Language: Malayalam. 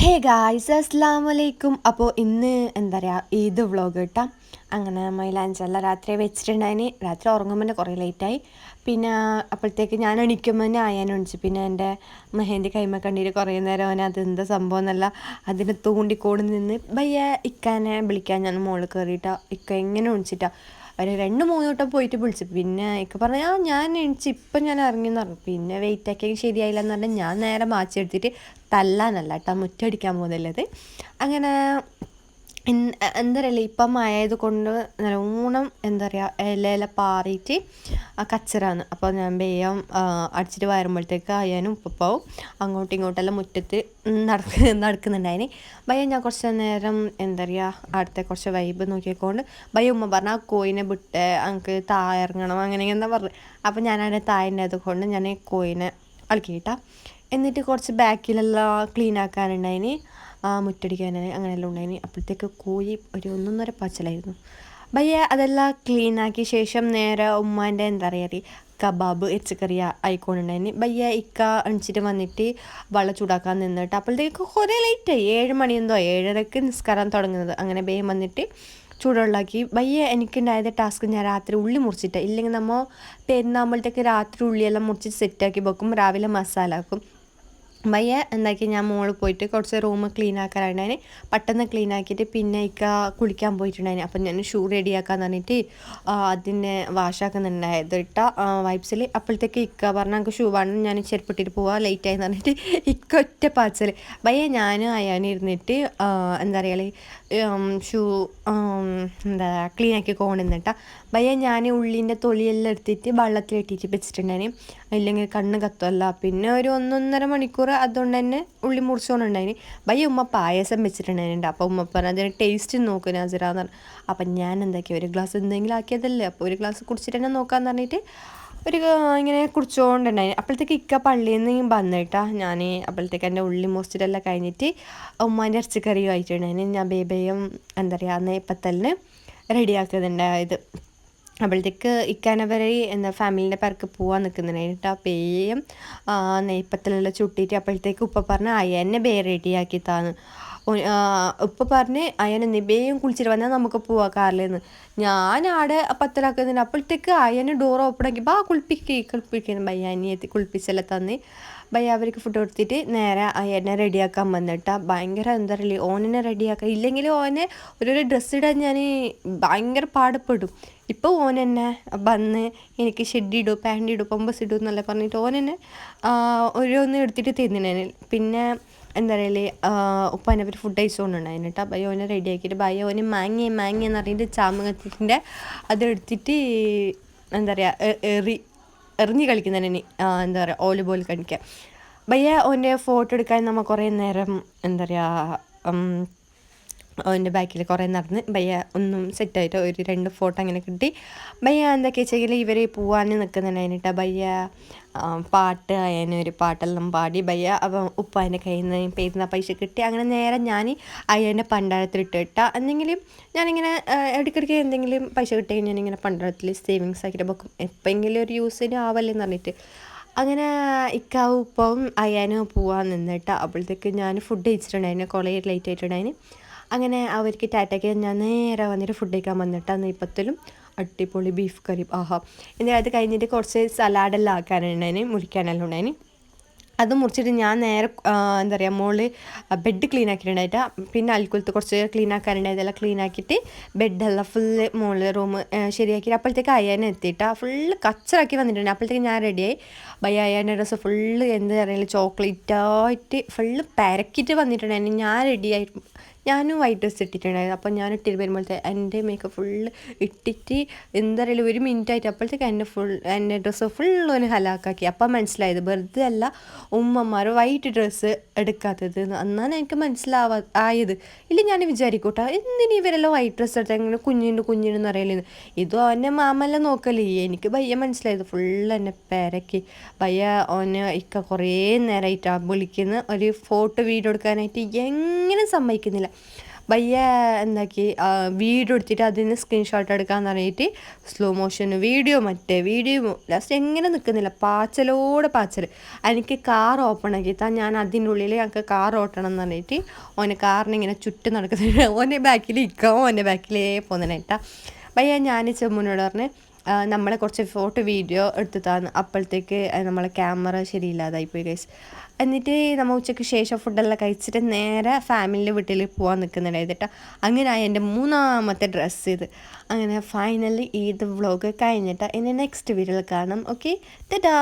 ഹേ ഗായ്സ് അസ്സലാമു അലൈക്കും. അപ്പോൾ ഇന്ന് എന്താ പറയുക ഈദ് വ്ളോഗ് കിട്ടാം. അങ്ങനെ മൈലാഞ്ചെല്ലാം രാത്രി വെച്ചിട്ടുണ്ടായിന്. രാത്രി ഉറങ്ങുമ്പോൾ തന്നെ കുറേ ലേറ്റായി. പിന്നെ അപ്പോഴത്തേക്ക് ഞാൻ എണീക്കുമ്പോൾ തന്നെ ആയാനും എണിച്ചു. പിന്നെ എൻ്റെ മെഹന്തി കൈമ കണ്ടിട്ട് കുറേ നേരം അവൻ അതെന്താ സംഭവം എന്നല്ല അതിന് തോണ്ടിക്കോട് നിന്ന് ഭയ്യ ഇക്കാനെ വിളിക്കാൻ ഞാൻ മുകളിൽ കയറിയിട്ടാ. ഇക്ക എങ്ങനെ വിളിച്ചിട്ടാ ഒരു 2-3 വട്ടം പോയിട്ട് വിളിച്ചു. പിന്നെ ഇക്ക പറഞ്ഞു ഞാൻ എണിച്ച് ഇപ്പം ഞാൻ ഇറങ്ങിയെന്ന് പറഞ്ഞു. പിന്നെ വെയിറ്റ് ആക്കിയെങ്കിൽ ശരിയായില്ല എന്ന് പറഞ്ഞാൽ ഞാൻ നേരെ മാച്ചെടുത്തിട്ട് തല്ലാനല്ല കേട്ടോ മുറ്റടിക്കാൻ പോകുന്നില്ലത്. അങ്ങനെ എന്താ പറയുക ഇപ്പം ആയത് കൊണ്ട് നല്ലോണം എന്താ പറയുക ഇല പാറിയിട്ട് കച്ചറാണ്. അപ്പോൾ ഞാൻ വേഗം അടിച്ചിട്ട് വരുമ്പോഴത്തേക്ക് അയ്യാനും ഉപ്പപ്പാവും അങ്ങോട്ടും ഇങ്ങോട്ടെല്ലാം മുറ്റത്ത് നടക്കുന്നുണ്ടായിന്. ഭയ്യ ഞാൻ കുറച്ച് നേരം എന്താ പറയുക അടുത്ത കുറച്ച് വൈബ് നോക്കിക്കൊണ്ട് ഭയ്യ ഉമ്മ പറഞ്ഞാൽ കോയിനെ വിട്ട് എനിക്ക് താഴെ ഇറങ്ങണം അങ്ങനെ എന്താ പറഞ്ഞു. അപ്പോൾ ഞാനവിടെ താഴെ കൊണ്ട് ഞാൻ കോയിനെ അളക്കിയിട്ടാ. എന്നിട്ട് കുറച്ച് ബാക്കിലെല്ലാം ക്ലീൻ ആക്കാനുണ്ടായിന്, മുറ്റടിക്കാനായി അങ്ങനെയെല്ലാം ഉണ്ടായിന്. അപ്പോഴത്തേക്ക് കോഴി ഒരു 1.5 പാച്ചലായിരുന്നു. ഭയ്യ അതെല്ലാം ക്ലീനാക്കിയ ശേഷം നേരെ ഉമ്മാൻ്റെ എന്താ പറയുക കബാബ് ഇറച്ചിക്കറി ആയിക്കൊണ്ടുണ്ടായിന്. ഭയ്യ ഇക്ക എണിച്ചിട്ട് വന്നിട്ട് വെള്ളം ചൂടാക്കാൻ നിന്നിട്ട് അപ്പോഴത്തേക്ക് കുറേ ലേറ്റായി. 7 മണി എന്തോ 7:30ക്ക് നിസ്കാരം തുടങ്ങുന്നത്. അങ്ങനെ വേഗം വന്നിട്ട് ചൂടുവെള്ളമാക്കി. ഭയ്യ എനിക്കുണ്ടായത് ടാസ്ക് ഞാൻ രാത്രി ഉള്ളി മുറിച്ചിട്ട്, ഇല്ലെങ്കിൽ നമ്മൾ പെരുന്നാകുമ്പോഴത്തേക്ക് രാത്രി ഉള്ളിയെല്ലാം മുറിച്ചിട്ട് സെറ്റാക്കി വെക്കും, രാവിലെ മസാല ആക്കും. ഭയ്യ എന്താക്കി ഞാൻ മുകളിൽ പോയിട്ട് കുറച്ച് റൂം ക്ലീൻ ആക്കാനുണ്ടായിന്. പെട്ടെന്ന് ക്ലീൻ ആക്കിയിട്ട് പിന്നെ ഇക്ക കുളിക്കാൻ പോയിട്ടുണ്ടായിന്. അപ്പം ഞാൻ ഷൂ റെഡിയാക്കാന്ന് പറഞ്ഞിട്ട് അതിനെ വാഷാക്കുന്നുണ്ടായത് ഇട്ട വൈപ്സിൽ. അപ്പോഴത്തേക്ക് ഇക്ക പറഞ്ഞാൽ എനിക്ക് ഷൂ വേണം, ഞാൻ ചെരുപ്പിട്ടിട്ട് പോവാം ലേറ്റായെന്ന് പറഞ്ഞിട്ട് ഇക്ക ഒറ്റ പാച്ചൽ. ഭയ്യ ഞാൻ അയാനിരുന്നിട്ട് എന്താ പറയുക ഷൂ എന്താ ക്ലീൻ ആക്കി കൊണ്ടുവന്നിട്ടാ. ഭയ്യ ഞാൻ ഉള്ളിൻ്റെ തൊലിയെല്ലാം എടുത്തിട്ട് വെള്ളത്തിലിട്ടിട്ട് വെച്ചിട്ടുണ്ടായിന്, ഇല്ലെങ്കിൽ കണ്ണ് കത്തുമല്ല. പിന്നെ ഒരു 1.5 മണിക്കൂർ അതുകൊണ്ട് തന്നെ ഉള്ളി മുറിച്ചുകൊണ്ടുണ്ടായിന്. ഭയ്യ ഉമ്മ പായസം വെച്ചിട്ടുണ്ടായിട്ടുണ്ട്. അപ്പോൾ ഉമ്മ പറഞ്ഞാൽ അതിന് ടേസ്റ്റ് നോക്കും നസറാന്ന് പറഞ്ഞു. അപ്പം ഞാൻ എന്താക്കി ഒരു ഗ്ലാസ് എന്തെങ്കിലും ആക്കിയതല്ലേ, അപ്പോൾ ഒരു ഗ്ലാസ് കുടിച്ചിട്ട് തന്നെ നോക്കാമെന്ന് പറഞ്ഞിട്ട് ഇങ്ങനെ കുടിച്ചുകൊണ്ടുണ്ടായിന്. അപ്പോഴത്തേക്ക് ഇക്ക പള്ളിയിൽ നിന്ന് വന്നിട്ടാ. ഞാൻ അപ്പോഴത്തേക്ക് എൻ്റെ ഉള്ളി മുറിച്ചിട്ടെല്ലാം കഴിഞ്ഞിട്ട് ഉമ്മാൻ്റെ ഇറച്ചിക്കറി കഴിച്ചിട്ടുണ്ടായിന്. ഞാൻ ബേബയും എന്താ പറയുക നെയ്പ്പത്തലിന് റെഡിയാക്കുന്നുണ്ടായത്. അപ്പോഴത്തേക്ക് ഇക്കാനവരെ എന്താ ഫാമിലിൻ്റെ പേർക്ക് പോകാൻ നിൽക്കുന്നുണ്ടായിട്ട് ആ പേയും നെയ്പ്പത്തലെല്ലാം ചുട്ടിയിട്ട് അപ്പോഴത്തേക്ക് ഉപ്പ പറഞ്ഞ് അയ്യന്നെ റെഡിയാക്കി താന്ന്. ഉപ്പ പറഞ്ഞ് അയ്യനെ നിബേയും കുളിച്ചിട്ട് വന്നാൽ നമുക്ക് പോവാം കാറിലെന്ന്. ഞാൻ ആടെ പത്തലാക്കുന്നുണ്ട്. അപ്പോഴത്തേക്ക് അയ്യന് ഡോർ ഓപ്പൺ ആക്കി ബാ കുളിപ്പിക്കുന്നു ഭയ്യ അനിയെത്തി കുളിപ്പിച്ചെല്ലാം തന്ന്. ഭയ്യ അവർക്ക് ഫുഡ് കൊടുത്തിട്ട് നേരെ അയ്യനെ റെഡിയാക്കാൻ വന്നിട്ടാ. ഭയങ്കര എന്താ പറയുക ഓനെ റെഡിയാക്കാൻ, ഇല്ലെങ്കിൽ ഓനെ ഒരു ഡ്രസ്സ് ഇടാൻ ഞാൻ ഭയങ്കര പാടപ്പെടും. ഇപ്പോൾ ഓൻ തന്നെ വന്ന് എനിക്ക് ഷെഡ് ഇടൂ പാൻറ് ഇടൂ പമ്പസ് ഇടൂ എന്നല്ല പറഞ്ഞിട്ട് ഓൻ തന്നെ ഓരോന്ന് എടുത്തിട്ട് തിന്നിനേന്. പിന്നെ എന്താ പറയല് ഉപ്പാനെ അവർ ഫുഡ് കഴിച്ചുകൊണ്ടുണ്ടായിരുന്നു കേട്ടോ. ഭയ ഓനെ റെഡിയാക്കിയിട്ട് ഭയ ഓന് മാങ്ങയെന്ന് പറഞ്ഞിട്ട് ചാമകത്തിൻ്റെ അതെടുത്തിട്ട് എന്താ പറയുക എറിഞ്ഞ് കളിക്കുന്നതിന് എന്താ പറയുക ഓല് ബോൾ കളിക്കാൻ. ഭയ്യ ഓൻ്റെ ഫോട്ടോ എടുക്കാൻ നമ്മൾ കുറേ നേരം എന്താ പറയുക അവൻ്റെ ബാക്കിൽ കുറേ നടന്ന് ഭയ്യ ഒന്നും സെറ്റായിട്ട് ഒരു 2 ഫോട്ടോ അങ്ങനെ കിട്ടി. ഭയ്യ എന്തൊക്കെ വെച്ചെങ്കിൽ ഇവർ പോവാൻ നിൽക്കുന്നുണ്ടായിട്ടാ. ഭയ്യ പാട്ട് ഒരു പാട്ടെല്ലാം പാടി. ഭയ്യ അപ്പം ഉപ്പാൻ്റെ കയ്യിൽ നിന്ന് പേരുന്ന പൈസ കിട്ടി. അങ്ങനെ നേരെ ഞാൻ അയ്യൻ്റെ പണ്ടാരത്തിലിട്ടിട്ട എന്തെങ്കിലും ഞാനിങ്ങനെ ഇടയ്ക്കിടയ്ക്ക് എന്തെങ്കിലും പൈസ കിട്ടിയെങ്കിൽ ഞാനിങ്ങനെ പണ്ടാരത്തിൽ സേവിങ്സ് ആക്കിയിട്ട് വെക്കും, എപ്പോഴെങ്കിലും ഒരു യൂസിന് ആവല്ലെന്ന് പറഞ്ഞിട്ട്. അങ്ങനെ ഇക്കാവും ഉപ്പവും അയ്യാനും പോവാൻ നിന്നിട്ട് അപ്പോഴത്തേക്ക് ഞാൻ ഫുഡ് കഴിച്ചിട്ടുണ്ടായിരുന്നു, കുറേ ലേറ്റ് ആയിട്ടുണ്ടായിരുന്നു. അങ്ങനെ അവർക്ക് ടാറ്റയ്ക്ക് ഞാൻ നേരെ വന്നിട്ട് ഫുഡ് കഴിക്കാൻ വന്നിട്ടാണ്. നെയ്പ്പത്തലും അടിപൊളി ബീഫ് കറിയും ആഹാ. എന്നിട്ട് അത് കഴിഞ്ഞിട്ട് കുറച്ച് സലാഡെല്ലാം ആക്കാനുണ്ടായിന്, മുറിക്കാനെല്ലാം ഉണ്ടായിന്. അത് മുറിച്ചിട്ട് ഞാൻ നേരെ എന്താ പറയുക മുകളിൽ ബെഡ് ക്ലീൻ ആക്കിയിട്ടുണ്ടായിട്ടാ. പിന്നെ അൽക്കുലത്ത് കുറച്ച് ക്ലീൻ ആക്കാനുണ്ടായതെല്ലാം ക്ലീൻ ആക്കിയിട്ട് ബെഡെല്ലാം ഫുള്ള് മുകളിൽ റൂം ശരിയാക്കിയിട്ട് അപ്പോഴത്തേക്ക് അയ്യാനെ എത്തിയിട്ടാ. ഫുള്ള് കച്ചറാക്കി വന്നിട്ടുണ്ട്. അപ്പോഴത്തേക്ക് ഞാൻ റെഡിയായി. ഭയ്യ അയ്യാൻ്റെ ഡ്രസ്സ് ഫുള്ള് എന്താ പറയുക ചോക്ലേറ്റായിട്ട് ഫുള്ള് പരക്കിയിട്ട് വന്നിട്ടുണ്ടായിരുന്നു. ഞാൻ റെഡിയായി, ഞാനും വൈറ്റ് ഡ്രസ്സ് ഇട്ടിട്ടുണ്ടായിരുന്നു. അപ്പോൾ ഞാൻ ഇട്ടിട്ട് വരുമ്പോഴത്തെ എൻ്റെ മേക്കപ്പ് ഫുള്ള് ഇട്ടിട്ട് എന്താ പറയുക 1 മിനിറ്റായിട്ട് അപ്പോഴത്തേക്ക് എൻ്റെ ഡ്രസ്സ് ഫുള്ളൊന്ന് ഹലാക്കാക്കി. അപ്പം മനസ്സിലായത് വെറുതെ അല്ല ഉമ്മമാർ വൈറ്റ് ഡ്രസ്സ് എടുക്കാത്തത്. എന്നാണ് എനിക്ക് ആയത്. ഇല്ല ഞാൻ വിചാരിക്കൂട്ടാ എന്തിനു ഇവരെല്ലാം വൈറ്റ് ഡ്രസ്സ് എടുത്താൽ ഇങ്ങനെ കുഞ്ഞിനെന്ന് അറിയില്ലെന്ന്. ഇതും അവൻ്റെ മാമെല്ലാം നോക്കല്ലേ. എനിക്ക് ഭയ്യ മനസ്സിലായത് ഫുള്ള് എന്നെ പേരക്കി. ഭയ്യ ഓനെ ഇക്ക കുറേ നേരമായിട്ടാണ് വിളിക്കുന്ന ഒരു ഫോട്ടോ വീഡിയോ എടുക്കാനായിട്ട്, എങ്ങനെ സമ്മതിക്കുന്നില്ല. ഭയ്യ എന്താക്കി വീഡിയോ എടുത്തിട്ട് അതിന് സ്ക്രീൻഷോട്ട് എടുക്കാമെന്ന് പറഞ്ഞിട്ട് സ്ലോ മോഷൻ വീഡിയോ ലാസ്റ്റ് എങ്ങനെ നിൽക്കുന്നില്ല, പാച്ചൽ. എനിക്ക് കാർ ഓപ്പൺ ആക്കിത്താ, ഞാൻ അതിൻ്റെ ഉള്ളിൽ ഞങ്ങൾക്ക് കാർ ഓട്ടണം എന്ന് പറഞ്ഞിട്ട് ഓനെ കാറിനിങ്ങനെ ചുറ്റും നടക്കുന്നുണ്ട്. ഓൻ്റെ ബാക്കിൽ ഇരിക്കാം, ഓൻ്റെ ബാക്കിലേ പോകുന്നതിനേട്ടാ. ഭയ്യ ഞാൻ ചെമ്മുനോട് പറഞ്ഞ് നമ്മളെ കുറച്ച് ഫോട്ടോ വീഡിയോ എടുത്ത് താന്ന്. അപ്പോഴത്തേക്ക് നമ്മളെ ക്യാമറ ശരിയില്ലാതായിപ്പോയി ഗൈസ്. എന്നിട്ട് നമ്മൾ ഉച്ചയ്ക്ക് ശേഷം ഫുഡെല്ലാം കഴിച്ചിട്ട് നേരെ ഫാമിലിൻ്റെ വീട്ടിൽ പോകാൻ നിൽക്കുന്നുണ്ടായിരുന്നു. അങ്ങനെയായി എൻ്റെ 3ാമത്തെ ഡ്രസ്സ് ഇത്. അങ്ങനെ ഫൈനലി ഈദ് വ്ളോഗ് കഴിഞ്ഞിട്ട് ഇനി നെക്സ്റ്റ് വീഡിയോയിൽ കാണാം. ഓക്കെ, ടാറ്റാ.